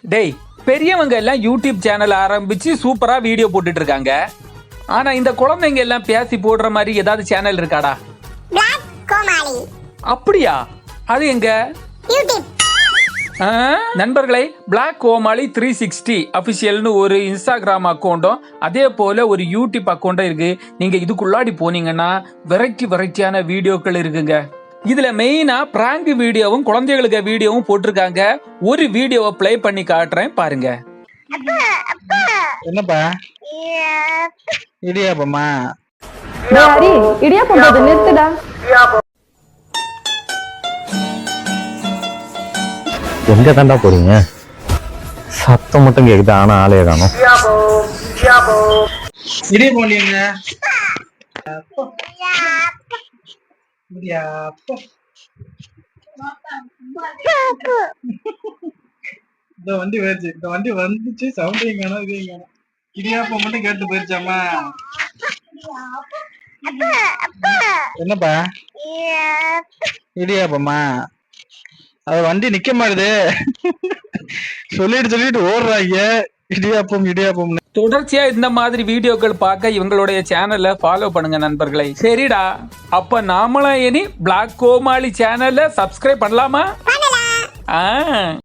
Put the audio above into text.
டேய், பெரியவங்க எல்லாம் யூடியூப் சேனல் ஆரம்பிச்சு சூப்பரா வீடியோ போட்டுட்டு இருக்காங்க. ஆனா இந்த குழந்தைங்க எல்லாம் பேசி போடுற மாதிரி ஏதாவது சேனல் இருக்காடா? பிளாக் கோமாளி. அப்படியா? அது எங்க? யூடியூப். நண்பர்களே, பிளாக் கோமாளி 360 அபிஷியல்னு ஒரு இன்ஸ்டாகிராம் அக்கௌண்ட்டும் அதே போல ஒரு யூடியூப் அக்கௌண்ட்டும் இருக்கு. நீங்க இதுக்குள்ளாடி போனீங்கன்னா வெரைட்டியான வீடியோக்கள் இருக்குங்க. இதுல மெயினா பிராங்க் வீடியோவும் குழந்தைகளுக்கு வீடியோவும் போட்டிருக்காங்க. ஒரு வீடியோவை பிளே பண்ணி காட்டுறேன் பாருங்க. என்னப்பா இடியாப்பமா? ஹரி, இடியாப்பம் போது நிறுத்துடா. எங்க தாண்டா போறீங்க? சத்தம் மட்டும் கேக்குது, ஆனா ஆளே காணோம். இடியாப்பம் இல்லையாங்க? இடியாப்பம். இந்த வண்டி போயிருச்சு, இந்த வண்டி வந்துச்சு, சவுண்டையும் காணோம், இதையும் காணோம். இடியாப்பம் மட்டும் கேட்டு போயிருச்சாமா? என்னப்பா இடியாப்பமா? அது வண்டி நிக்க மாட்டுது. சொல்லிட்டு ஓடுறாங்க இடியாப்பம். தொடர்ச்சியா இந்த மாதிரி வீடியோக்கள் பார்க்க இவங்களுடைய சேனலை ஃபாலோ பண்ணுங்க நண்பர்களே. சரிடா, அப்ப நாமளும் இனி பிளாக் கோமாளி சேனலை சப்ஸ்கிரைப் பண்ணலாமா?